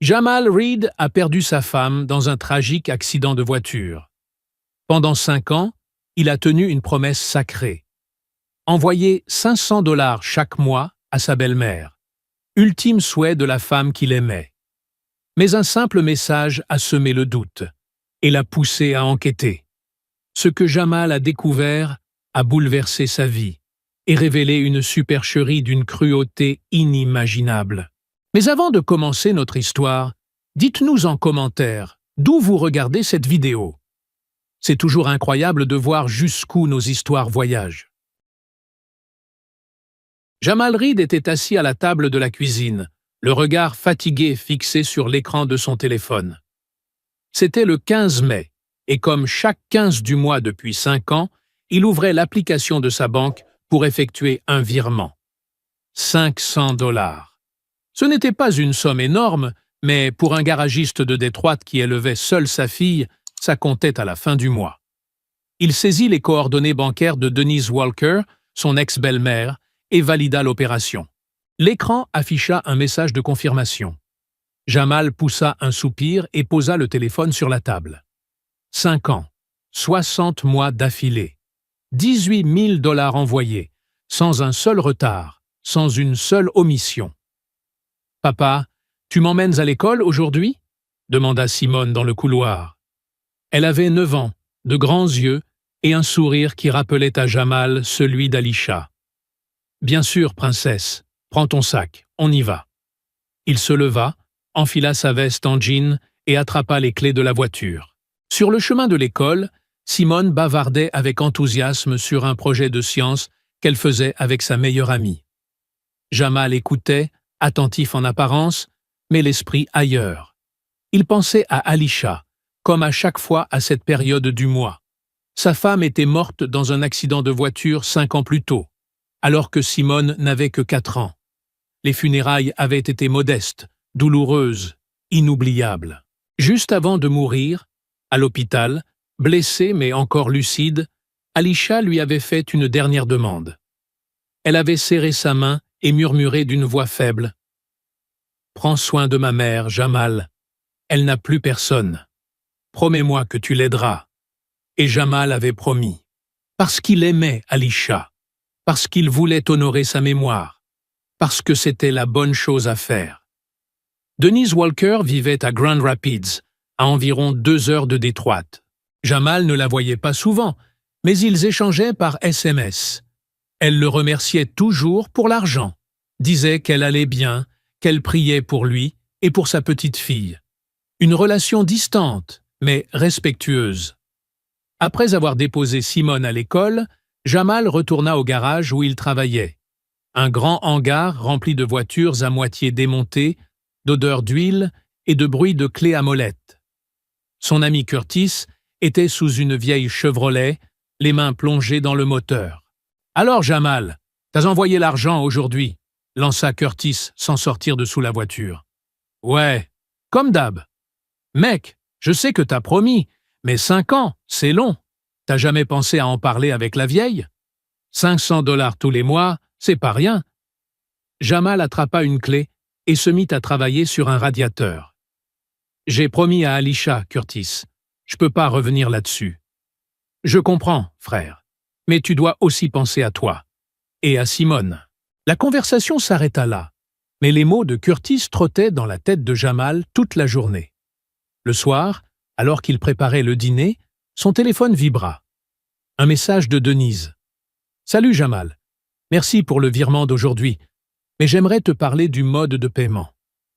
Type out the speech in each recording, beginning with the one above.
Jamal Reed a perdu sa femme dans un tragique accident de voiture. Pendant 5 ans, il a tenu une promesse sacrée. Envoyer $500 chaque mois à sa belle-mère. Ultime souhait de la femme qu'il aimait. Mais un simple message a semé le doute et l'a poussé à enquêter. Ce que Jamal a découvert a bouleversé sa vie et révélé une supercherie d'une cruauté inimaginable. Mais avant de commencer notre histoire, dites-nous en commentaire d'où vous regardez cette vidéo. C'est toujours incroyable de voir jusqu'où nos histoires voyagent. Jamal Reed était assis à la table de la cuisine, le regard fatigué fixé sur l'écran de son téléphone. C'était le 15 mai, et comme chaque 15 du mois depuis 5 ans, il ouvrait l'application de sa banque pour effectuer un virement. $500. Ce n'était pas une somme énorme, mais pour un garagiste de Détroit qui élevait seul sa fille, ça comptait à la fin du mois. Il saisit les coordonnées bancaires de Denise Walker, son ex-belle-mère, et valida l'opération. L'écran afficha un message de confirmation. Jamal poussa un soupir et posa le téléphone sur la table. 5 ans, 60 mois d'affilée, $18 000 envoyés, sans un seul retard, sans une seule omission. « Papa, tu m'emmènes à l'école aujourd'hui » demanda Simone dans le couloir. Elle avait 9 ans, de grands yeux et un sourire qui rappelait à Jamal celui d'Alisha. « Bien sûr, princesse, prends ton sac, on y va. » Il se leva, enfila sa veste en jean et attrapa les clés de la voiture. Sur le chemin de l'école, Simone bavardait avec enthousiasme sur un projet de science qu'elle faisait avec sa meilleure amie. Jamal écoutait, attentif en apparence, mais l'esprit ailleurs. Il pensait à Alisha, comme à chaque fois à cette période du mois. Sa femme était morte dans un accident de voiture 5 ans plus tôt, alors que Simone n'avait que 4 ans. Les funérailles avaient été modestes, douloureuses, inoubliables. Juste avant de mourir, à l'hôpital, blessée mais encore lucide, Alisha lui avait fait une dernière demande. Elle avait serré sa main et murmuré d'une voix faible. « Prends soin de ma mère, Jamal. Elle n'a plus personne. Promets-moi que tu l'aideras. » Et Jamal avait promis. Parce qu'il aimait Alisha. Parce qu'il voulait honorer sa mémoire. Parce que c'était la bonne chose à faire. Denise Walker vivait à Grand Rapids, à environ 2 heures de Détroit. Jamal ne la voyait pas souvent, mais ils échangeaient par SMS. Elle le remerciait toujours pour l'argent, disait qu'elle allait bien, qu'elle priait pour lui et pour sa petite fille. Une relation distante, mais respectueuse. Après avoir déposé Simone à l'école, Jamal retourna au garage où il travaillait. Un grand hangar rempli de voitures à moitié démontées, d'odeurs d'huile et de bruit de clés à molette. Son ami Curtis était sous une vieille Chevrolet, les mains plongées dans le moteur. « Alors, Jamal, t'as envoyé l'argent aujourd'hui » lança Curtis sans sortir de sous la voiture. « Ouais, comme d'hab. Mec, je sais que t'as promis, mais 5 ans, c'est long. T'as jamais pensé à en parler avec la vieille? $500 tous les mois, c'est pas rien. » Jamal attrapa une clé et se mit à travailler sur un radiateur. « J'ai promis à Alisha, Curtis. Je peux pas revenir là-dessus. »« Je comprends, frère. Mais tu dois aussi penser à toi. Et à Simone. » La conversation s'arrêta là, mais les mots de Curtis trottaient dans la tête de Jamal toute la journée. Le soir, alors qu'il préparait le dîner, son téléphone vibra. Un message de Denise. « Salut Jamal. Merci pour le virement d'aujourd'hui, mais j'aimerais te parler du mode de paiement.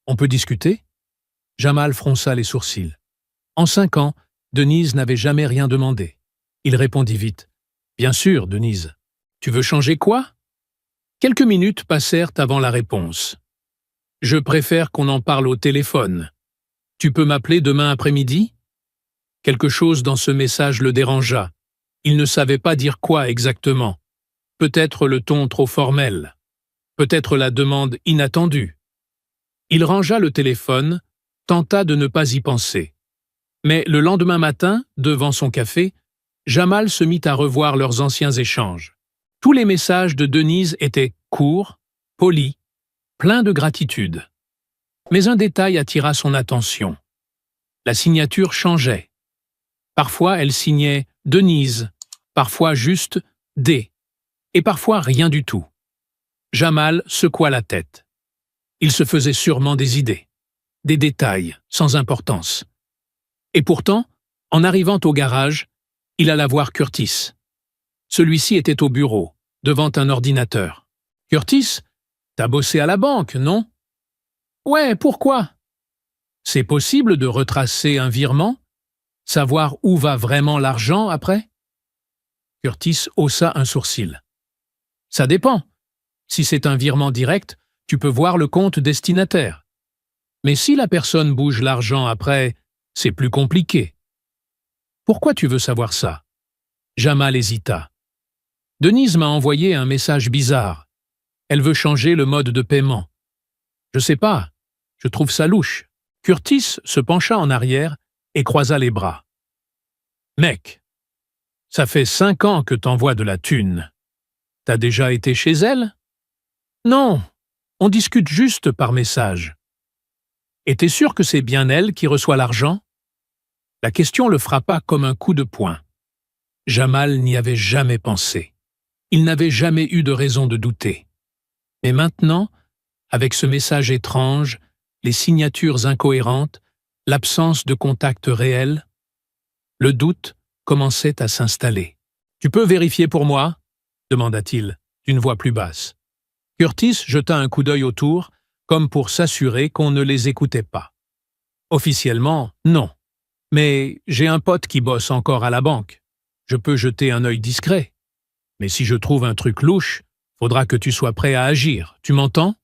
On peut discuter ?» Jamal fronça les sourcils. En 5 ans, Denise n'avait jamais rien demandé. Il répondit vite. « Bien sûr, Denise. Tu veux changer quoi ?» Quelques minutes passèrent avant la réponse. « Je préfère qu'on en parle au téléphone. Tu peux m'appeler demain après-midi ?» Quelque chose dans ce message le dérangea. Il ne savait pas dire quoi exactement. Peut-être le ton trop formel. Peut-être la demande inattendue. Il rangea le téléphone, tenta de ne pas y penser. Mais le lendemain matin, devant son café, Jamal se mit à revoir leurs anciens échanges. Tous les messages de Denise étaient courts, polis, pleins de gratitude. Mais un détail attira son attention. La signature changeait. Parfois, elle signait Denise, parfois juste D, et parfois rien du tout. Jamal secoua la tête. Il se faisait sûrement des idées, des détails sans importance. Et pourtant, en arrivant au garage, il alla voir Curtis. Celui-ci était au bureau, devant un ordinateur. « Curtis, t'as bossé à la banque, non ?»« Ouais, pourquoi ?»« C'est possible de retracer un virement? Savoir où va vraiment l'argent après ?» Curtis haussa un sourcil. « Ça dépend. Si c'est un virement direct, tu peux voir le compte destinataire. Mais si la personne bouge l'argent après, c'est plus compliqué. »« Pourquoi tu veux savoir ça ?» Jamal hésita. « Denise m'a envoyé un message bizarre. Elle veut changer le mode de paiement. Je sais pas, je trouve ça louche. » Curtis se pencha en arrière et croisa les bras. « Mec, ça fait 5 ans que t'envoies de la thune. T'as déjà été chez elle? »« Non, on discute juste par message. »« Et t'es sûr que c'est bien elle qui reçoit l'argent ?» La question le frappa comme un coup de poing. Jamal n'y avait jamais pensé. Il n'avait jamais eu de raison de douter. Mais maintenant, avec ce message étrange, les signatures incohérentes, l'absence de contact réel, le doute commençait à s'installer. « Tu peux vérifier pour moi ?» demanda-t-il, d'une voix plus basse. Curtis jeta un coup d'œil autour, comme pour s'assurer qu'on ne les écoutait pas. « Officiellement, non. Mais j'ai un pote qui bosse encore à la banque. Je peux jeter un œil discret. Mais si je trouve un truc louche, faudra que tu sois prêt à agir. Tu m'entends ? »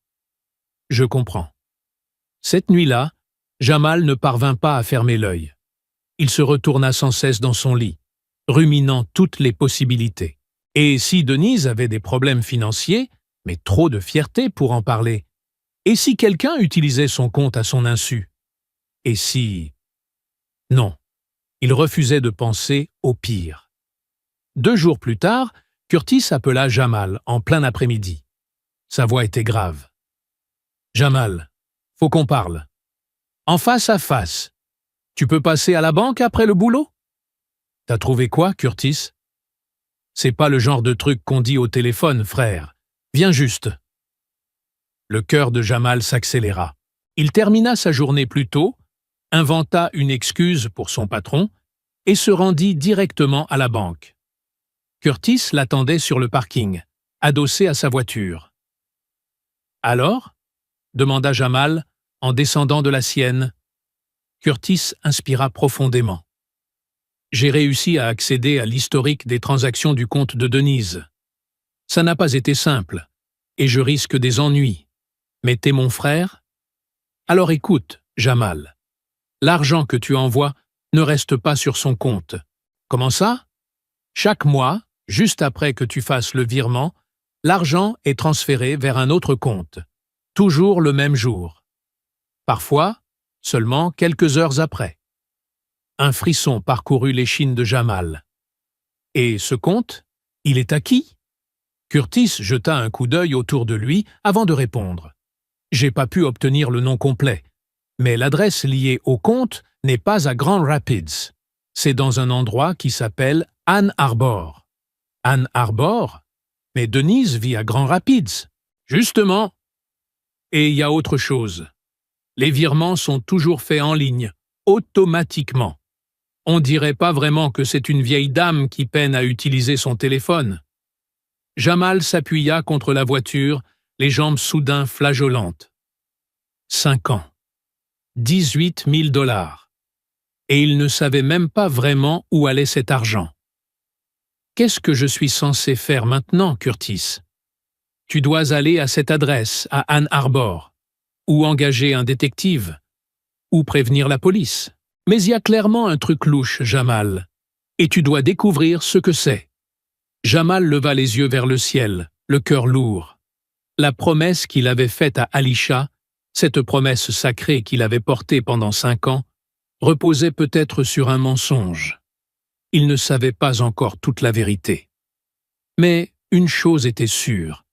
« Je comprends. » Cette nuit-là, Jamal ne parvint pas à fermer l'œil. Il se retourna sans cesse dans son lit, ruminant toutes les possibilités. Et si Denise avait des problèmes financiers, mais trop de fierté pour en parler? Et si quelqu'un utilisait son compte à son insu? Et si... Non, il refusait de penser au pire. 2 jours plus tard, Curtis appela Jamal en plein après-midi. Sa voix était grave. « Jamal, faut qu'on parle. En face à face. Tu peux passer à la banque après le boulot? »« T'as trouvé quoi, Curtis ? » ?»« C'est pas le genre de truc qu'on dit au téléphone, frère. Viens juste. » Le cœur de Jamal s'accéléra. Il termina sa journée plus tôt, inventa une excuse pour son patron et se rendit directement à la banque. Curtis l'attendait sur le parking, adossé à sa voiture. « Alors ?» demanda Jamal en descendant de la sienne. Curtis inspira profondément. « J'ai réussi à accéder à l'historique des transactions du compte de Denise. Ça n'a pas été simple, et je risque des ennuis. Mais t'es mon frère? Alors écoute, Jamal. L'argent que tu envoies ne reste pas sur son compte. Comment ça? Chaque mois, juste après que tu fasses le virement, l'argent est transféré vers un autre compte, toujours le même jour. Parfois, seulement quelques heures après. » Un frisson parcourut l'échine de Jamal. « Et ce compte, il est à qui ?» Curtis jeta un coup d'œil autour de lui avant de répondre. « J'ai pas pu obtenir le nom complet, mais l'adresse liée au compte n'est pas à Grand Rapids. C'est dans un endroit qui s'appelle Ann Arbor. »« Ann Arbor? Mais Denise vit à Grand Rapids. »« Justement. Et il y a autre chose. Les virements sont toujours faits en ligne, automatiquement. On dirait pas vraiment que c'est une vieille dame qui peine à utiliser son téléphone. » Jamal s'appuya contre la voiture, les jambes soudain flageolantes. 5 ans. 18 000 $. Et il ne savait même pas vraiment où allait cet argent. « Qu'est-ce que je suis censé faire maintenant, Curtis? Tu dois aller à cette adresse, à Ann Arbor, ou engager un détective, ou prévenir la police. Mais il y a clairement un truc louche, Jamal, et tu dois découvrir ce que c'est. » Jamal leva les yeux vers le ciel, le cœur lourd. La promesse qu'il avait faite à Alisha, cette promesse sacrée qu'il avait portée pendant 5 ans, reposait peut-être sur un mensonge. Il ne savait pas encore toute la vérité. Mais une chose était sûre,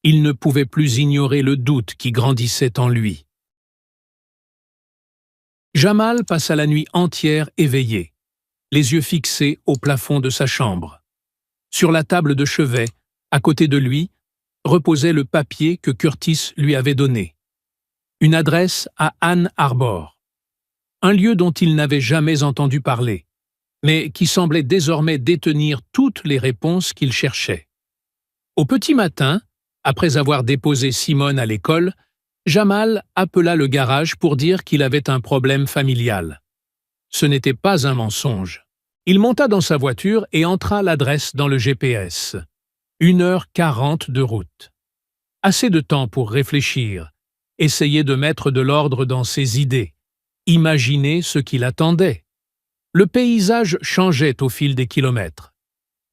il ne pouvait plus ignorer le doute qui grandissait en lui. Jamal passa la nuit entière éveillé, les yeux fixés au plafond de sa chambre. Sur la table de chevet, à côté de lui, reposait le papier que Curtis lui avait donné. Une adresse à Ann Arbor, un lieu dont il n'avait jamais entendu parler, mais qui semblait désormais détenir toutes les réponses qu'il cherchait. Au petit matin, après avoir déposé Simone à l'école, Jamal appela le garage pour dire qu'il avait un problème familial. Ce n'était pas un mensonge. Il monta dans sa voiture et entra l'adresse dans le GPS. 1h40 de route. Assez de temps pour réfléchir, essayer de mettre de l'ordre dans ses idées, imaginer ce qui l'attendait. Le paysage changeait au fil des kilomètres.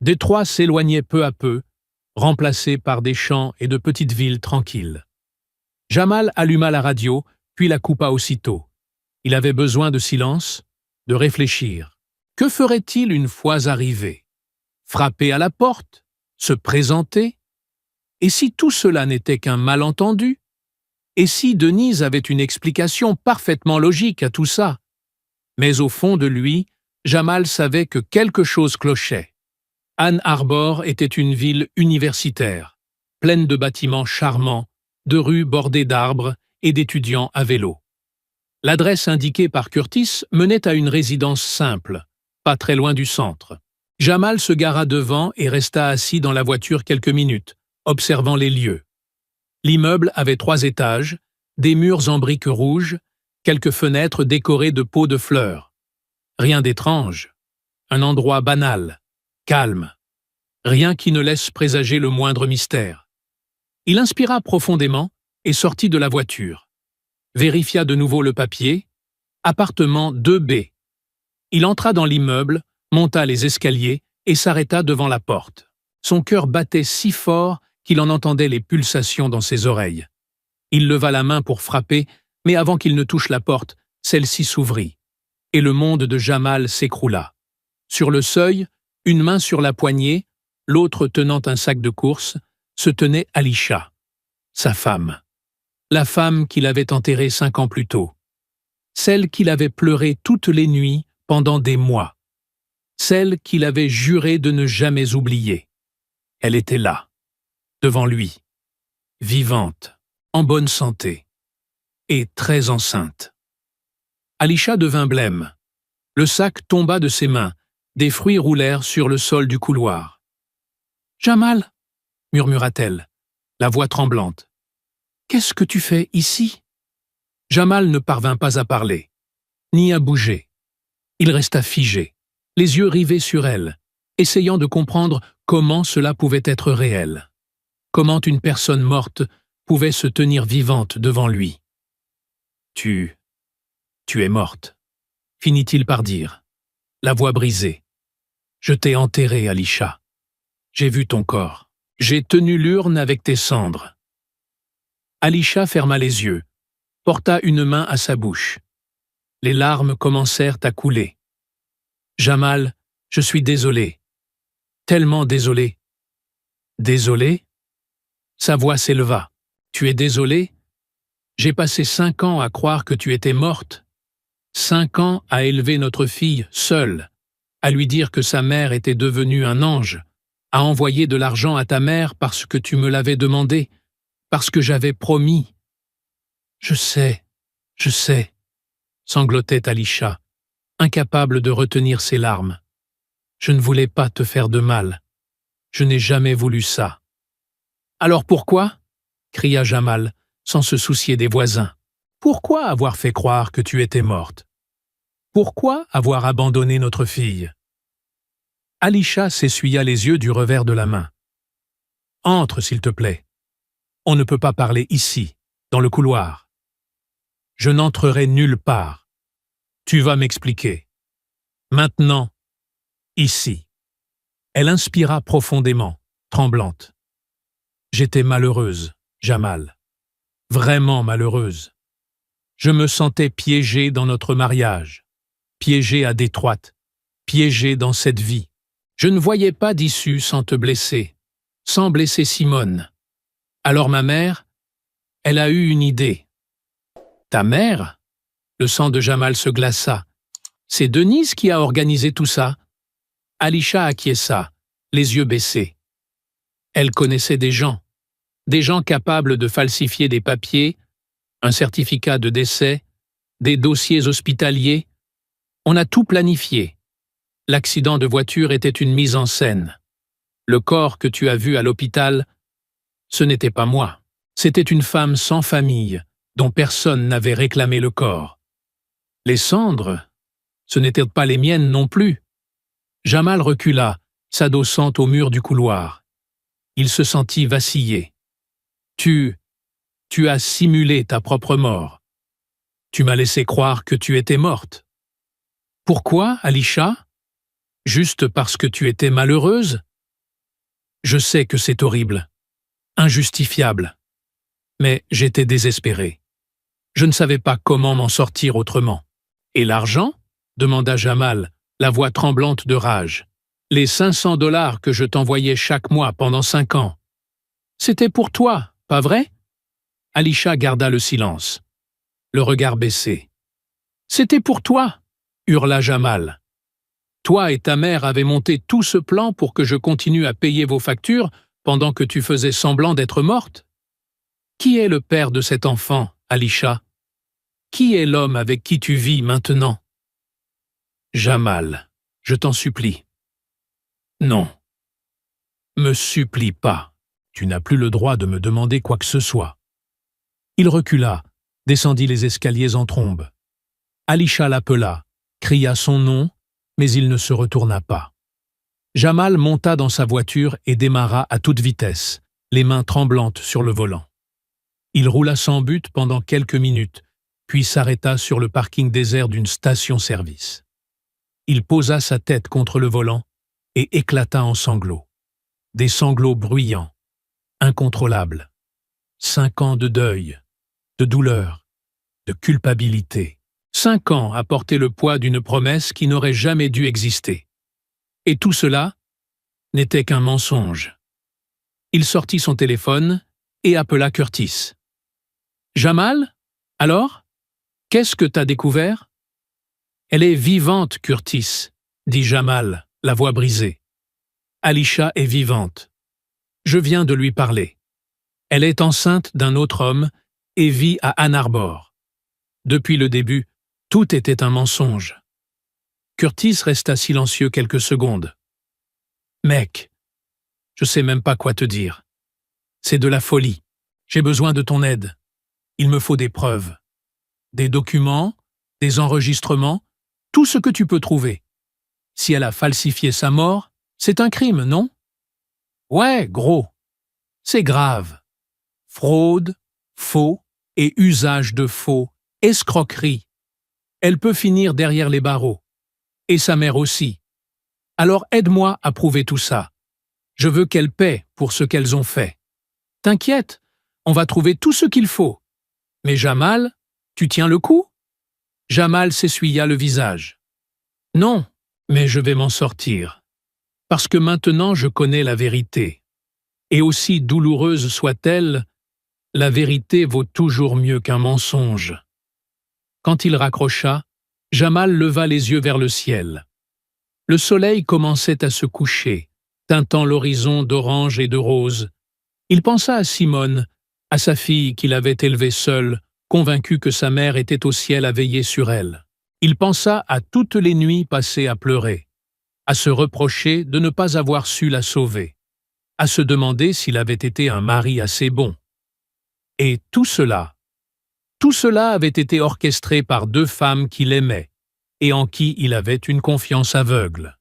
Détroit s'éloignait peu à peu, remplacé par des champs et de petites villes tranquilles. Jamal alluma la radio, puis la coupa aussitôt. Il avait besoin de silence, de réfléchir. Que ferait-il une fois arrivé? Frapper à la porte? Se présenter? Et si tout cela n'était qu'un malentendu? Et si Denise avait une explication parfaitement logique à tout ça? Mais au fond de lui, Jamal savait que quelque chose clochait. Ann Arbor était une ville universitaire, pleine de bâtiments charmants, de rues bordées d'arbres et d'étudiants à vélo. L'adresse indiquée par Curtis menait à une résidence simple, pas très loin du centre. Jamal se gara devant et resta assis dans la voiture quelques minutes, observant les lieux. L'immeuble avait 3 étages, des murs en briques rouges, quelques fenêtres décorées de pots de fleurs. Rien d'étrange. Un endroit banal, calme. Rien qui ne laisse présager le moindre mystère. Il inspira profondément et sortit de la voiture. Vérifia de nouveau le papier. Appartement 2B. Il entra dans l'immeuble, monta les escaliers et s'arrêta devant la porte. Son cœur battait si fort qu'il en entendait les pulsations dans ses oreilles. Il leva la main pour frapper, mais avant qu'il ne touche la porte, celle-ci s'ouvrit, et le monde de Jamal s'écroula. Sur le seuil, une main sur la poignée, l'autre tenant un sac de course, se tenait Alisha, sa femme. La femme qu'il avait enterrée 5 ans plus tôt. Celle qu'il avait pleuré toutes les nuits pendant des mois. Celle qu'il avait juré de ne jamais oublier. Elle était là, devant lui, vivante, en bonne santé, et très enceinte. Alisha devint blême. Le sac tomba de ses mains, des fruits roulèrent sur le sol du couloir. « Jamal » murmura-t-elle, la voix tremblante. « Qu'est-ce que tu fais ici ?» Jamal ne parvint pas à parler, ni à bouger. Il resta figé, les yeux rivés sur elle, essayant de comprendre comment cela pouvait être réel. Comment une personne morte pouvait se tenir vivante devant lui. « Tu es morte », finit-il par dire, la voix brisée. « Je t'ai enterrée, Alisha. J'ai vu ton corps. J'ai tenu l'urne avec tes cendres. » Alisha ferma les yeux, porta une main à sa bouche. Les larmes commencèrent à couler. « Jamal, je suis désolé. Tellement désolé. »« Désolé ?» Sa voix s'éleva. « Tu es désolé ? J'ai passé 5 ans à croire que tu étais morte. 5 ans à élever notre fille seule, à lui dire que sa mère était devenue un ange, à envoyer de l'argent à ta mère parce que tu me l'avais demandé, parce que j'avais promis. »« Je sais, sanglotait Alisha, incapable de retenir ses larmes. Je ne voulais pas te faire de mal. Je n'ai jamais voulu ça. »« Alors pourquoi ?» cria Jamal, sans se soucier des voisins. « Pourquoi avoir fait croire que tu étais morte? Pourquoi avoir abandonné notre fille ?» Alisha s'essuya les yeux du revers de la main. « Entre, s'il te plaît. On ne peut pas parler ici, dans le couloir. »« Je n'entrerai nulle part. Tu vas m'expliquer. Maintenant, ici. » Elle inspira profondément, tremblante. « J'étais malheureuse, Jamal. Vraiment malheureuse. Je me sentais piégée dans notre mariage, piégée à Détroit, piégée dans cette vie. Je ne voyais pas d'issue sans te blesser, sans blesser Simone. Alors ma mère, elle a eu une idée. »« Ta mère ?» Le sang de Jamal se glaça. C'est Denise qui a organisé tout ça? Alisha acquiesça, les yeux baissés. Elle connaissait des gens capables de falsifier des papiers, un certificat de décès, des dossiers hospitaliers. On a tout planifié. L'accident de voiture était une mise en scène. Le corps que tu as vu à l'hôpital, ce n'était pas moi. C'était une femme sans famille, dont personne n'avait réclamé le corps. Les cendres, ce n'étaient pas les miennes non plus. Jamal recula, s'adossant au mur du couloir. Il se sentit vaciller. Tu as simulé ta propre mort. Tu m'as laissé croire que tu étais morte. Pourquoi, Alisha? Juste parce que tu étais malheureuse? Je sais que c'est horrible, injustifiable. Mais j'étais désespéré. Je ne savais pas comment m'en sortir autrement. Et l'argent? Demanda Jamal, la voix tremblante de rage. Les 500 $ que je t'envoyais chaque mois pendant 5 ans. C'était pour toi, pas vrai? Alisha garda le silence, le regard baissé. C'était pour toi, hurla Jamal. Toi et ta mère avez monté tout ce plan pour que je continue à payer vos factures pendant que tu faisais semblant d'être morte? Qui est le père de cet enfant, Alisha? Qui est l'homme avec qui tu vis maintenant? Jamal, je t'en supplie. Non. Me supplie pas. Tu n'as plus le droit de me demander quoi que ce soit. Il recula, descendit les escaliers en trombe. Alisha l'appela, cria son nom, mais il ne se retourna pas. Jamal monta dans sa voiture et démarra à toute vitesse, les mains tremblantes sur le volant. Il roula sans but pendant quelques minutes, puis s'arrêta sur le parking désert d'une station-service. Il posa sa tête contre le volant et éclata en sanglots. Des sanglots bruyants, incontrôlables. 5 ans de deuil, de douleur, de culpabilité. 5 ans à porter le poids d'une promesse qui n'aurait jamais dû exister. Et tout cela n'était qu'un mensonge. Il sortit son téléphone et appela Curtis. « Jamal? Alors? Qu'est-ce que t'as découvert? » « Elle est vivante, Curtis, » dit Jamal, la voix brisée. « Alisha est vivante. Je viens de lui parler. Elle est enceinte d'un autre homme et vit à Ann Arbor. Depuis le début, tout était un mensonge. » Curtis resta silencieux quelques secondes. « Mec, je sais même pas quoi te dire. C'est de la folie. J'ai besoin de ton aide. Il me faut des preuves. Des documents, des enregistrements, tout ce que tu peux trouver. Si elle a falsifié sa mort, c'est un crime, non? Ouais, gros. C'est grave. Fraude, faux et usage de faux, escroquerie. Elle peut finir derrière les barreaux. Et sa mère aussi. Alors aide-moi à prouver tout ça. Je veux qu'elle paie pour ce qu'elles ont fait. T'inquiète, on va trouver tout ce qu'il faut. Mais Jamal, tu tiens le coup? Jamal s'essuya le visage. Non, mais je vais m'en sortir. Parce que maintenant je connais la vérité. Et aussi douloureuse soit-elle, la vérité vaut toujours mieux qu'un mensonge. Quand il raccrocha, Jamal leva les yeux vers le ciel. Le soleil commençait à se coucher, teintant l'horizon d'orange et de rose. Il pensa à Simone, à sa fille qu'il avait élevée seule, convaincu que sa mère était au ciel à veiller sur elle. Il pensa à toutes les nuits passées à pleurer, à se reprocher de ne pas avoir su la sauver, à se demander s'il avait été un mari assez bon. Et tout cela avait été orchestré par 2 femmes qu'il aimait et en qui il avait une confiance aveugle.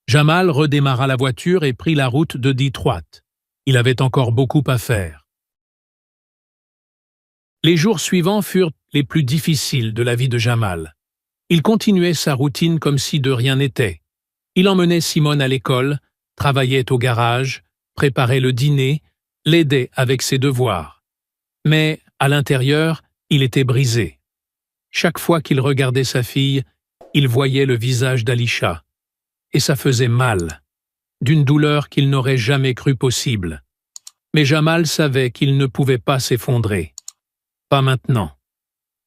Jamal redémarra la voiture et prit la route de Detroit. Il avait encore beaucoup à faire. Les jours suivants furent les plus difficiles de la vie de Jamal. Il continuait sa routine comme si de rien n'était. Il emmenait Simone à l'école, travaillait au garage, préparait le dîner, l'aidait avec ses devoirs. Mais, à l'intérieur, il était brisé. Chaque fois qu'il regardait sa fille, il voyait le visage d'Alisha. Et ça faisait mal, d'une douleur qu'il n'aurait jamais cru possible. Mais Jamal savait qu'il ne pouvait pas s'effondrer. Pas maintenant.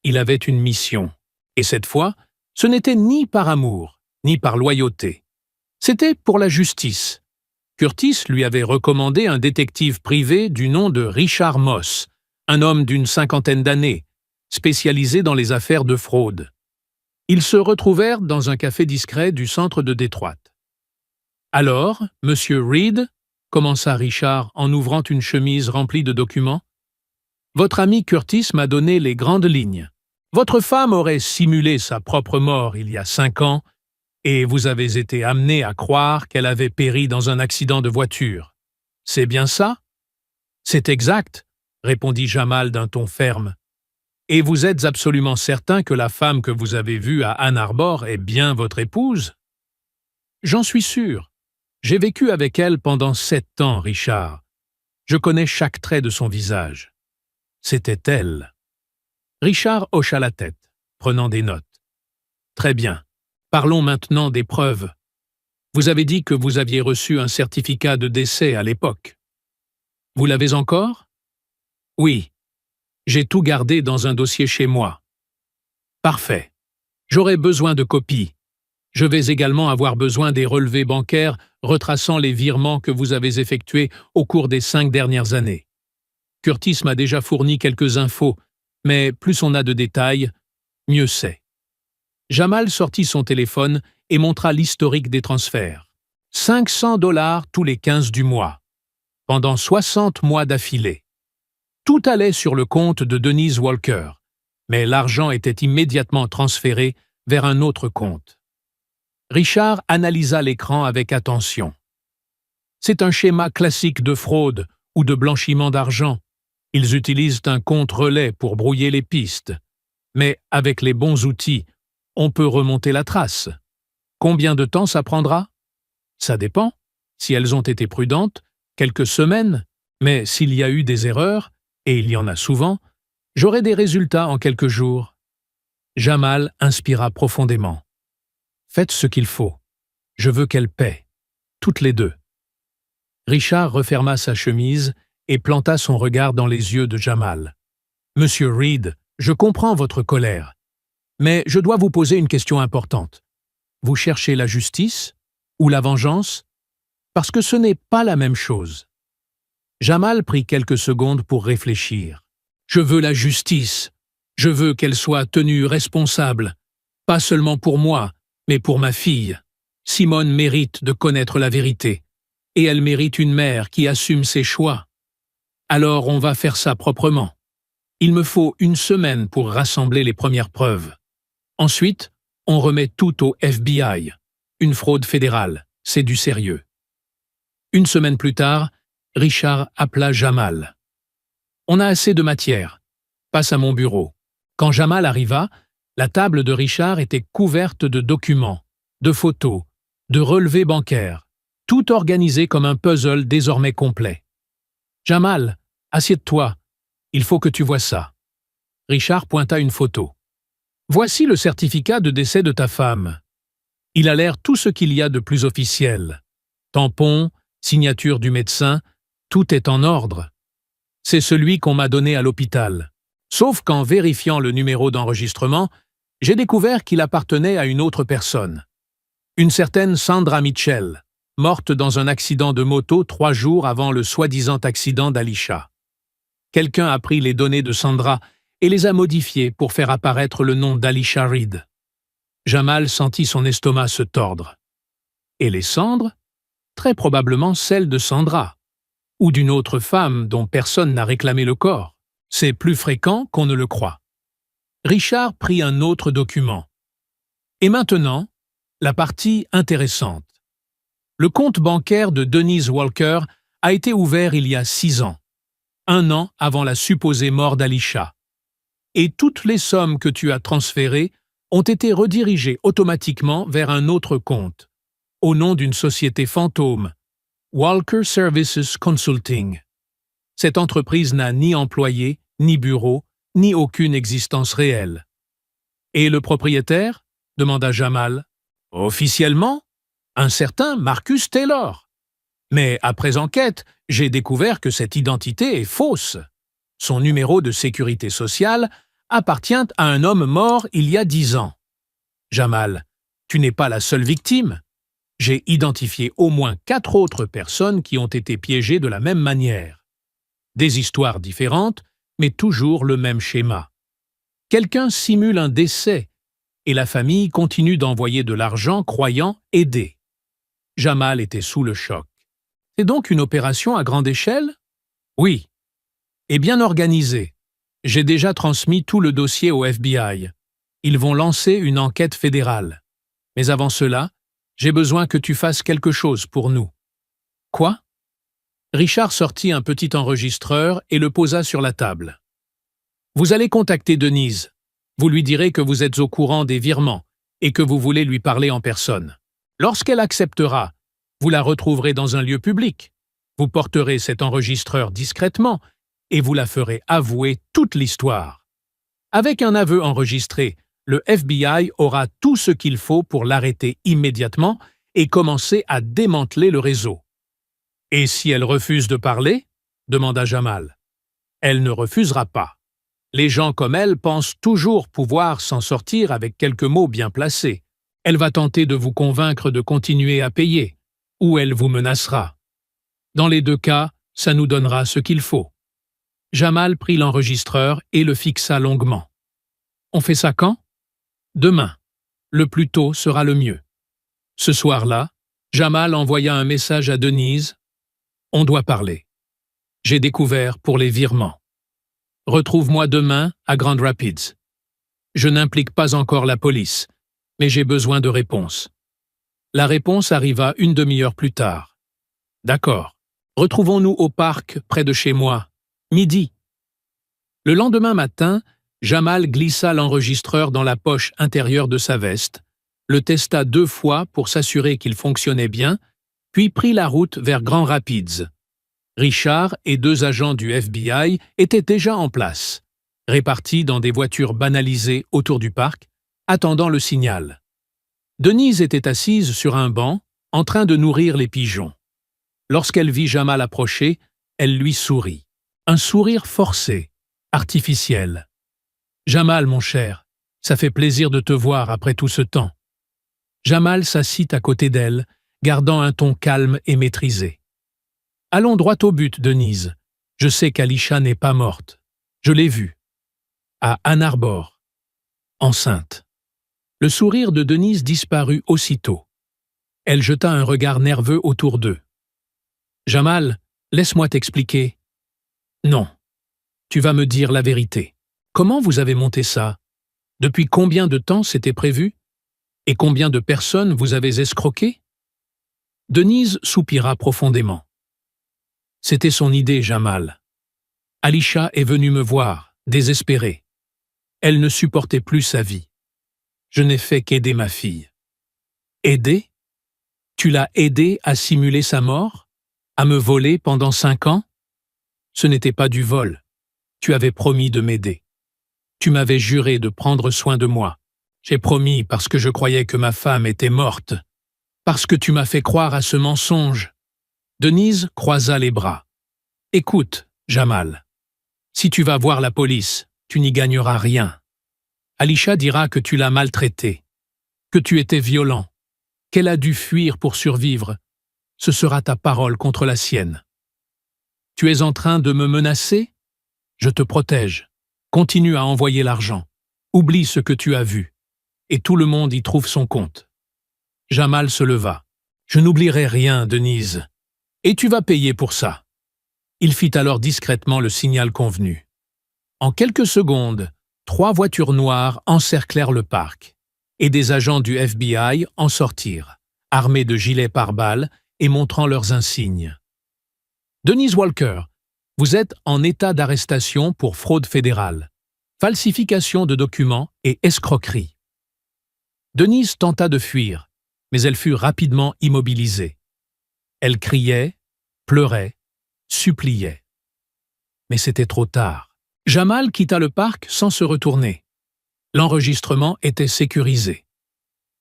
Il avait une mission. Et cette fois, ce n'était ni par amour, ni par loyauté. C'était pour la justice. Curtis lui avait recommandé un détective privé du nom de Richard Moss, un homme d'une 50aine d'années, spécialisé dans les affaires de fraude. Ils se retrouvèrent dans un café discret du centre de Détroit. « Alors, Monsieur Reed » commença Richard en ouvrant une chemise remplie de documents. « Votre ami Curtis m'a donné les grandes lignes. Votre femme aurait simulé sa propre mort il y a 5 ans, et vous avez été amené à croire qu'elle avait péri dans un accident de voiture. C'est bien ça? »« C'est exact, » répondit Jamal d'un ton ferme. « Et vous êtes absolument certain que la femme que vous avez vue à Ann Arbor est bien votre épouse? »« J'en suis sûr. J'ai vécu avec elle pendant 7 ans, Richard. Je connais chaque trait de son visage. C'était elle. » Richard hocha la tête, prenant des notes. « Très bien. Parlons maintenant des preuves. Vous avez dit que vous aviez reçu un certificat de décès à l'époque. Vous l'avez encore? Oui. J'ai tout gardé dans un dossier chez moi. Parfait. J'aurai besoin de copies. Je vais également avoir besoin des relevés bancaires retraçant les virements que vous avez effectués au cours des 5 dernières années. Curtis m'a déjà fourni quelques infos, mais plus on a de détails, mieux c'est. Jamal sortit son téléphone et montra l'historique des transferts. 500 $ tous les 15 du mois, pendant 60 mois d'affilée. Tout allait sur le compte de Denise Walker, mais l'argent était immédiatement transféré vers un autre compte. Richard analysa l'écran avec attention. C'est un schéma classique de fraude ou de blanchiment d'argent. Ils utilisent un compte relais pour brouiller les pistes. Mais avec les bons outils, on peut remonter la trace. Combien de temps ça prendra? Ça dépend. Si elles ont été prudentes, quelques semaines, mais s'il y a eu des erreurs, et il y en a souvent, j'aurai des résultats en quelques jours. Jamal inspira profondément. Faites ce qu'il faut. Je veux qu'elles paient. Toutes les deux. Richard referma sa chemise et planta son regard dans les yeux de Jamal. Monsieur Reed, je comprends votre colère. Mais je dois vous poser une question importante. Vous cherchez la justice ou la vengeance? Parce que ce n'est pas la même chose. Jamal prit quelques secondes pour réfléchir. Je veux la justice. Je veux qu'elle soit tenue responsable. Pas seulement pour moi, mais pour ma fille. Simone mérite de connaître la vérité. Et elle mérite une mère qui assume ses choix. Alors on va faire ça proprement. Il me faut 1 semaine pour rassembler les premières preuves. Ensuite, on remet tout au FBI. Une fraude fédérale, c'est du sérieux. 1 semaine plus tard, Richard appela Jamal. On a assez de matière. Passe à mon bureau. Quand Jamal arriva, la table de Richard était couverte de documents, de photos, de relevés bancaires, tout organisé comme un puzzle désormais complet. Jamal, assieds-toi. Il faut que tu vois ça. Richard pointa une photo. Voici le certificat de décès de ta femme. Il a l'air tout ce qu'il y a de plus officiel. Tampon, signature du médecin, tout est en ordre. C'est celui qu'on m'a donné à l'hôpital. Sauf qu'en vérifiant le numéro d'enregistrement, j'ai découvert qu'il appartenait à une autre personne. Une certaine Sandra Mitchell, morte dans un accident de moto 3 jours avant le soi-disant accident d'Alisha. Quelqu'un a pris les données de Sandra et les a modifiées pour faire apparaître le nom d'Alisha Reed. Jamal sentit son estomac se tordre. Et les cendres? Très probablement celles de Sandra, ou d'une autre femme dont personne n'a réclamé le corps. C'est plus fréquent qu'on ne le croit. Richard prit un autre document. Et maintenant, la partie intéressante. Le compte bancaire de Denise Walker a été ouvert il y a 6 ans, 1 an avant la supposée mort d'Alisha. Et toutes les sommes que tu as transférées ont été redirigées automatiquement vers un autre compte, au nom d'une société fantôme, Walker Services Consulting. Cette entreprise n'a ni employé, ni bureau, ni aucune existence réelle. « Et le propriétaire » demanda Jamal. « Officiellement, un certain Marcus Taylor. Mais après enquête, j'ai découvert que cette identité est fausse. Son numéro de sécurité sociale appartient à un homme mort il y a 10 ans. Jamal, tu n'es pas la seule victime. J'ai identifié au moins 4 autres personnes qui ont été piégées de la même manière. Des histoires différentes, mais toujours le même schéma. Quelqu'un simule un décès et la famille continue d'envoyer de l'argent croyant aider. Jamal était sous le choc. C'est donc une opération à grande échelle? Oui. Et bien organisée. J'ai déjà transmis tout le dossier au FBI. Ils vont lancer une enquête fédérale. Mais avant cela, j'ai besoin que tu fasses quelque chose pour nous. Quoi? Richard sortit un petit enregistreur et le posa sur la table. Vous allez contacter Denise. Vous lui direz que vous êtes au courant des virements et que vous voulez lui parler en personne. Lorsqu'elle acceptera, vous la retrouverez dans un lieu public. Vous porterez cet enregistreur discrètement et vous la ferez avouer toute l'histoire. Avec un aveu enregistré, le FBI aura tout ce qu'il faut pour l'arrêter immédiatement et commencer à démanteler le réseau. « Et si elle refuse de parler ?» demanda Jamal. « Elle ne refusera pas. Les gens comme elle pensent toujours pouvoir s'en sortir avec quelques mots bien placés. Elle va tenter de vous convaincre de continuer à payer, ou elle vous menacera. Dans les 2 cas, ça nous donnera ce qu'il faut. » Jamal prit l'enregistreur et le fixa longuement. « On fait ça quand? » ?»« Demain. Le plus tôt sera le mieux. » Ce soir-là, Jamal envoya un message à Denise. « On doit parler. J'ai découvert pour les virements. Retrouve-moi demain à Grand Rapids. Je n'implique pas encore la police, mais j'ai besoin de réponses. » La réponse arriva une demi-heure plus tard. « D'accord. Retrouvons-nous au parc près de chez moi. Midi. » Le lendemain matin, Jamal glissa l'enregistreur dans la poche intérieure de sa veste, le testa 2 fois pour s'assurer qu'il fonctionnait bien, puis prit la route vers Grand Rapids. Richard et 2 agents du FBI étaient déjà en place, répartis dans des voitures banalisées autour du parc, attendant le signal. Denise était assise sur un banc, en train de nourrir les pigeons. Lorsqu'elle vit Jamal approcher, elle lui sourit. Un sourire forcé, artificiel. « Jamal, mon cher, ça fait plaisir de te voir après tout ce temps. » Jamal s'assit à côté d'elle, gardant un ton calme et maîtrisé. « Allons droit au but, Denise. Je sais qu'Alisha n'est pas morte. Je l'ai vue. À Ann Arbor. Enceinte. » Le sourire de Denise disparut aussitôt. Elle jeta un regard nerveux autour d'eux. « Jamal, laisse-moi t'expliquer. »« Non. Tu vas me dire la vérité. Comment vous avez monté ça? Depuis combien de temps c'était prévu? Et combien de personnes vous avez escroqué? » Denise soupira profondément. « C'était son idée, Jamal. Alisha est venue me voir, désespérée. Elle ne supportait plus sa vie. Je n'ai fait qu'aider ma fille. »« Aider? Tu l'as aidée à simuler sa mort? À me voler pendant 5 ans? Ce n'était pas du vol. Tu avais promis de m'aider. Tu m'avais juré de prendre soin de moi. J'ai promis parce que je croyais que ma femme était morte. Parce que tu m'as fait croire à ce mensonge. » Denise croisa les bras. « Écoute, Jamal. Si tu vas voir la police, tu n'y gagneras rien. Alisha dira que tu l'as maltraitée, que tu étais violent, qu'elle a dû fuir pour survivre. Ce sera ta parole contre la sienne. Tu es en train de me menacer? Je te protège. Continue à envoyer l'argent. Oublie ce que tu as vu. Et tout le monde y trouve son compte. » Jamal se leva. « Je n'oublierai rien, Denise. Et tu vas payer pour ça. » Il fit alors discrètement le signal convenu. En quelques secondes, 3 voitures noires encerclèrent le parc, et des agents du FBI en sortirent, armés de gilets pare-balles et montrant leurs insignes. « Denise Walker, vous êtes en état d'arrestation pour fraude fédérale, falsification de documents et escroquerie. » Denise tenta de fuir, mais elle fut rapidement immobilisée. Elle criait, pleurait, suppliait. Mais c'était trop tard. Jamal quitta le parc sans se retourner. L'enregistrement était sécurisé.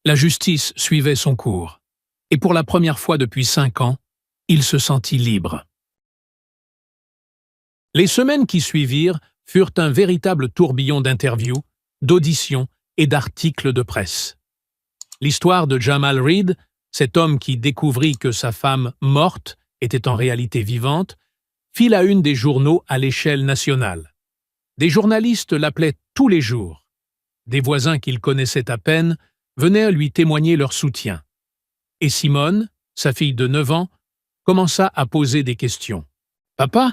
La justice suivait son cours. Et pour la première fois depuis 5 ans, il se sentit libre. Les semaines qui suivirent furent un véritable tourbillon d'interviews, d'auditions et d'articles de presse. L'histoire de Jamal Reed, cet homme qui découvrit que sa femme morte était en réalité vivante, fit la une des journaux à l'échelle nationale. Des journalistes l'appelaient tous les jours. Des voisins qu'il connaissait à peine venaient lui témoigner leur soutien. Et Simone, sa fille de 9 ans, commença à poser des questions. « Papa,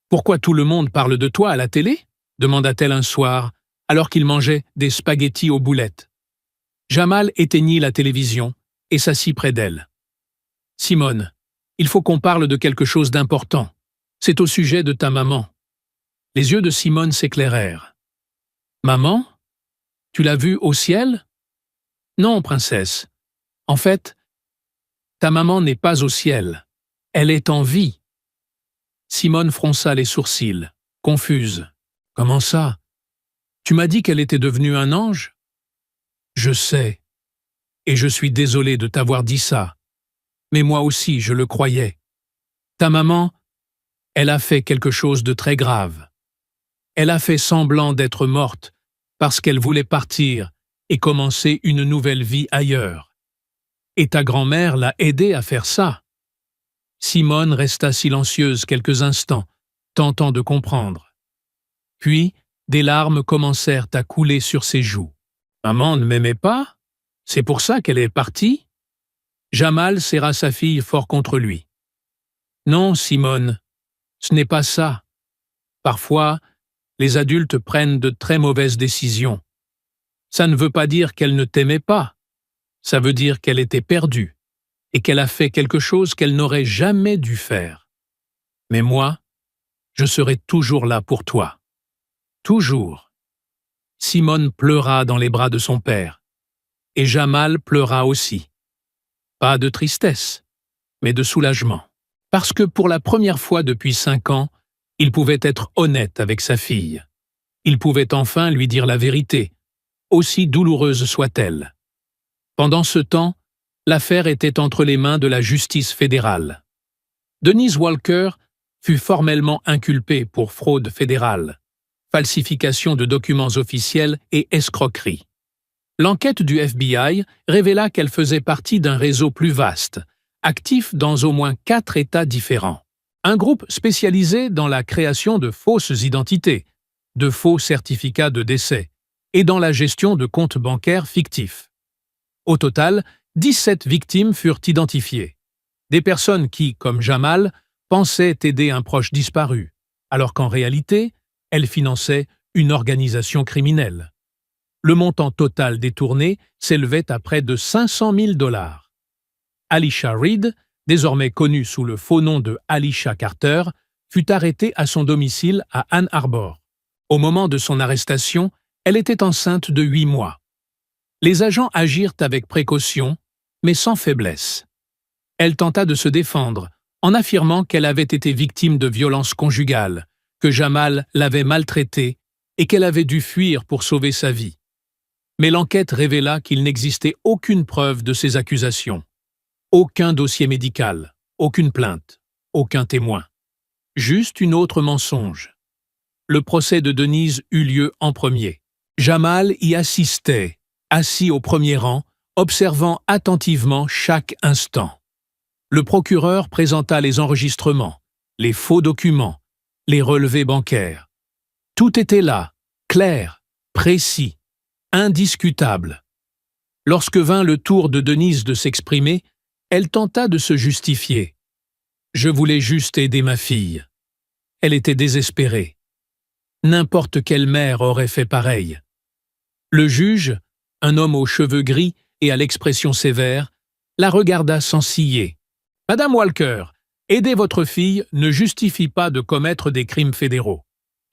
pourquoi tout le monde parle de toi à la télé ?» demanda-t-elle un soir, alors qu'il mangeait des spaghettis aux boulettes. Jamal éteignit la télévision et s'assit près d'elle. « Simone, il faut qu'on parle de quelque chose d'important. C'est au sujet de ta maman. » Les yeux de Simone s'éclairèrent. « Maman? Tu l'as vue au ciel? »« Non, princesse. En fait, ta maman n'est pas au ciel. Elle est en vie. » Simone fronça les sourcils, confuse. « Comment ça? Tu m'as dit qu'elle était devenue un ange? » « Je sais. Et je suis désolé de t'avoir dit ça. Mais moi aussi, je le croyais. Ta maman, elle a fait quelque chose de très grave. Elle a fait semblant d'être morte parce qu'elle voulait partir et commencer une nouvelle vie ailleurs. Et ta grand-mère l'a aidée à faire ça. » Simone resta silencieuse quelques instants, tentant de comprendre. Puis, des larmes commencèrent à couler sur ses joues. « Maman ne m'aimait pas? C'est pour ça qu'elle est partie ?» Jamal serra sa fille fort contre lui. « Non, Simone, ce n'est pas ça. Parfois, les adultes prennent de très mauvaises décisions. Ça ne veut pas dire qu'elle ne t'aimait pas. Ça veut dire qu'elle était perdue et qu'elle a fait quelque chose qu'elle n'aurait jamais dû faire. Mais moi, je serai toujours là pour toi. Toujours. » Simone pleura dans les bras de son père. Et Jamal pleura aussi. Pas de tristesse, mais de soulagement. Parce que pour la première fois depuis 5 ans, il pouvait être honnête avec sa fille. Il pouvait enfin lui dire la vérité, aussi douloureuse soit-elle. Pendant ce temps, l'affaire était entre les mains de la justice fédérale. Denise Walker fut formellement inculpée pour fraude fédérale, falsification de documents officiels et escroquerie. L'enquête du FBI révéla qu'elle faisait partie d'un réseau plus vaste, actif dans au moins 4 États différents. Un groupe spécialisé dans la création de fausses identités, de faux certificats de décès et dans la gestion de comptes bancaires fictifs. Au total, 17 victimes furent identifiées. Des personnes qui, comme Jamal, pensaient aider un proche disparu, alors qu'en réalité, elles finançaient une organisation criminelle. Le montant total détourné s'élevait à près de 500 000 $. Alicia Reed, désormais connue sous le faux nom de Alicia Carter, fut arrêtée à son domicile à Ann Arbor. Au moment de son arrestation, elle était enceinte de 8 mois. Les agents agirent avec précaution, mais sans faiblesse. Elle tenta de se défendre, en affirmant qu'elle avait été victime de violences conjugales, que Jamal l'avait maltraitée et qu'elle avait dû fuir pour sauver sa vie. Mais l'enquête révéla qu'il n'existait aucune preuve de ces accusations. Aucun dossier médical, aucune plainte, aucun témoin. Juste une autre mensonge. Le procès de Denise eut lieu en premier. Jamal y assistait, assis au premier rang, observant attentivement chaque instant. Le procureur présenta les enregistrements, les faux documents, les relevés bancaires. Tout était là, clair, précis, indiscutable. Lorsque vint le tour de Denise de s'exprimer, elle tenta de se justifier. « Je voulais juste aider ma fille. » Elle était désespérée. N'importe quelle mère aurait fait pareil. Le juge, un homme aux cheveux gris et à l'expression sévère, la regarda sans ciller. « Madame Walker, aider votre fille ne justifie pas de commettre des crimes fédéraux.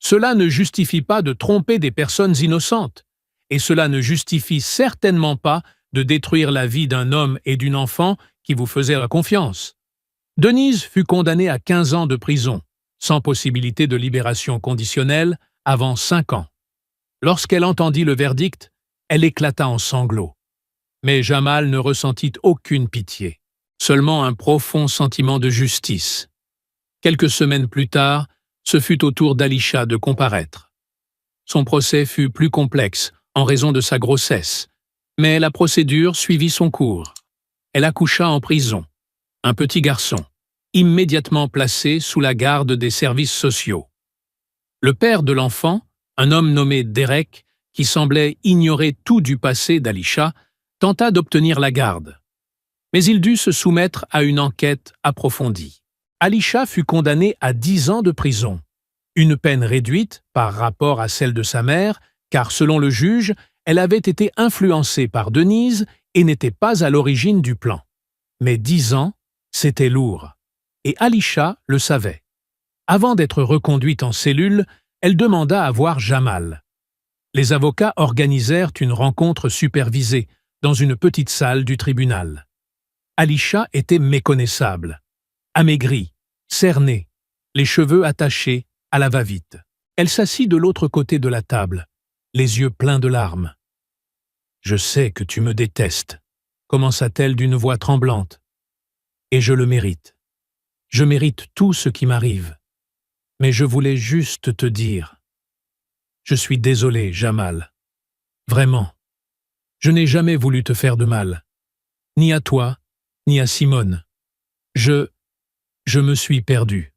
Cela ne justifie pas de tromper des personnes innocentes. Et cela ne justifie certainement pas de détruire la vie d'un homme et d'une enfant qui vous faisaient la confiance. » Denise fut condamnée à 15 ans de prison, sans possibilité de libération conditionnelle, avant 5 ans. Lorsqu'elle entendit le verdict, elle éclata en sanglots. Mais Jamal ne ressentit aucune pitié, seulement un profond sentiment de justice. Quelques semaines plus tard, ce fut au tour d'Alicia de comparaître. Son procès fut plus complexe en raison de sa grossesse, mais la procédure suivit son cours. Elle accoucha en prison, un petit garçon, immédiatement placé sous la garde des services sociaux. Le père de l'enfant, un homme nommé Derek, qui semblait ignorer tout du passé d'Alisha, tenta d'obtenir la garde. Mais il dut se soumettre à une enquête approfondie. Alisha fut condamnée à 10 ans de prison, une peine réduite par rapport à celle de sa mère, car selon le juge, elle avait été influencée par Denise et n'était pas à l'origine du plan. Mais 10 ans, c'était lourd. Et Alisha le savait. Avant d'être reconduite en cellule, elle demanda à voir Jamal. Les avocats organisèrent une rencontre supervisée dans une petite salle du tribunal. Alisha était méconnaissable, amaigrie, cernée, les cheveux attachés, à la va-vite. Elle s'assit de l'autre côté de la table, les yeux pleins de larmes. « Je sais que tu me détestes », commença-t-elle d'une voix tremblante. « Et je le mérite. Je mérite tout ce qui m'arrive. Mais je voulais juste te dire. Je suis désolé, Jamal. Vraiment. Je n'ai jamais voulu te faire de mal. Ni à toi, ni à Simone. Je me suis perdu. »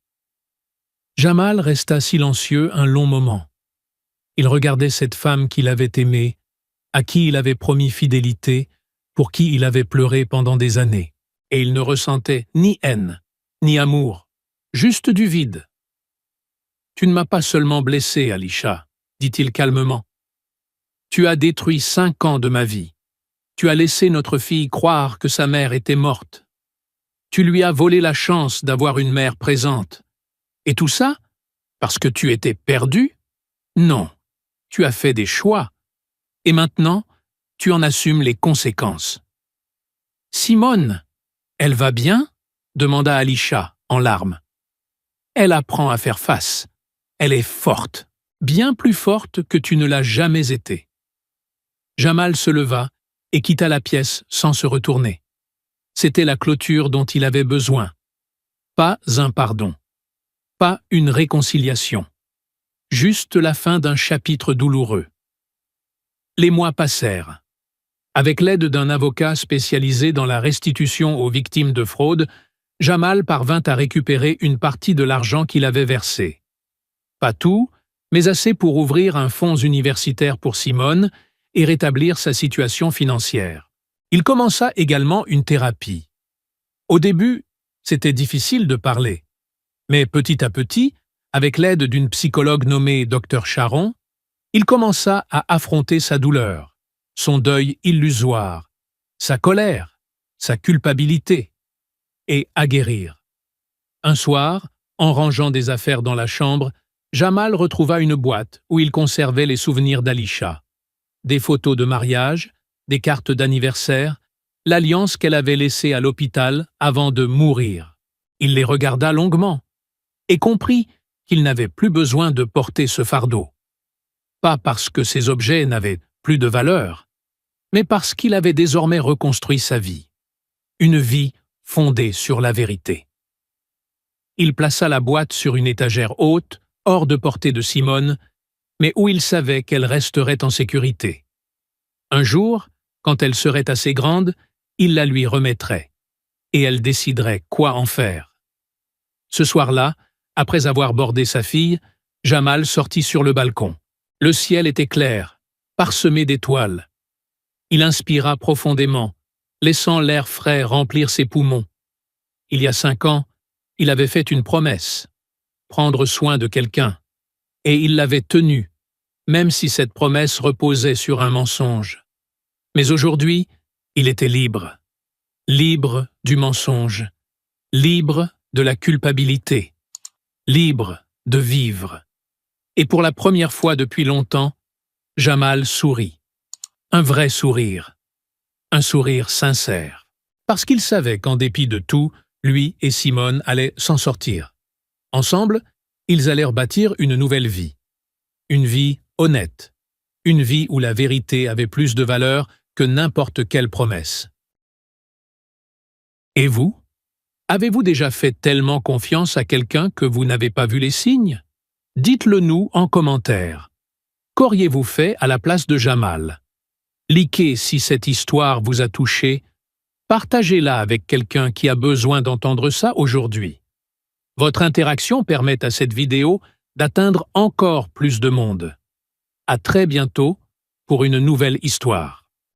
Jamal resta silencieux un long moment. Il regardait cette femme qu'il avait aimée, à qui il avait promis fidélité, pour qui il avait pleuré pendant des années. Et il ne ressentait ni haine, ni amour, juste du vide. « Tu ne m'as pas seulement blessé, Alisha, » dit-il calmement. « Tu as détruit 5 ans de ma vie. Tu as laissé notre fille croire que sa mère était morte. Tu lui as volé la chance d'avoir une mère présente. Et tout ça, parce que tu étais perdu? Non, tu as fait des choix. Et maintenant, tu en assumes les conséquences. »« Simone, elle va bien ?» demanda Alisha, en larmes. « Elle apprend à faire face. Elle est forte, bien plus forte que tu ne l'as jamais été. » Jamal se leva et quitta la pièce sans se retourner. C'était la clôture dont il avait besoin. Pas un pardon. Pas une réconciliation. Juste la fin d'un chapitre douloureux. Les mois passèrent. Avec l'aide d'un avocat spécialisé dans la restitution aux victimes de fraude, Jamal parvint à récupérer une partie de l'argent qu'il avait versé. Pas tout, mais assez pour ouvrir un fonds universitaire pour Simone et rétablir sa situation financière. Il commença également une thérapie. Au début, c'était difficile de parler. Mais petit à petit, avec l'aide d'une psychologue nommée Dr Charon, il commença à affronter sa douleur, son deuil illusoire, sa colère, sa culpabilité, et à guérir. Un soir, en rangeant des affaires dans la chambre, Jamal retrouva une boîte où il conservait les souvenirs d'Alisha. Des photos de mariage, des cartes d'anniversaire, l'alliance qu'elle avait laissée à l'hôpital avant de mourir. Il les regarda longuement et comprit qu'il n'avait plus besoin de porter ce fardeau. Pas parce que ces objets n'avaient plus de valeur, mais parce qu'il avait désormais reconstruit sa vie. Une vie fondée sur la vérité. Il plaça la boîte sur une étagère haute, hors de portée de Simone, mais où il savait qu'elle resterait en sécurité. Un jour, quand elle serait assez grande, il la lui remettrait, et elle déciderait quoi en faire. Ce soir-là, après avoir bordé sa fille, Jamal sortit sur le balcon. Le ciel était clair, parsemé d'étoiles. Il inspira profondément, laissant l'air frais remplir ses poumons. Il y a 5 ans, il avait fait une promesse, prendre soin de quelqu'un, et il l'avait tenue, même si cette promesse reposait sur un mensonge. Mais aujourd'hui, il était libre. Libre du mensonge, libre de la culpabilité, libre de vivre. Et pour la première fois depuis longtemps, Jamal sourit. Un vrai sourire. Un sourire sincère. Parce qu'il savait qu'en dépit de tout, lui et Simone allaient s'en sortir. Ensemble, ils allèrent bâtir une nouvelle vie. Une vie honnête. Une vie où la vérité avait plus de valeur que n'importe quelle promesse. Et vous? Avez-vous déjà fait tellement confiance à quelqu'un que vous n'avez pas vu les signes? Dites-le nous en commentaire. Qu'auriez-vous fait à la place de Jamal? Likez si cette histoire vous a touché. Partagez-la avec quelqu'un qui a besoin d'entendre ça aujourd'hui. Votre interaction permet à cette vidéo d'atteindre encore plus de monde. À très bientôt pour une nouvelle histoire.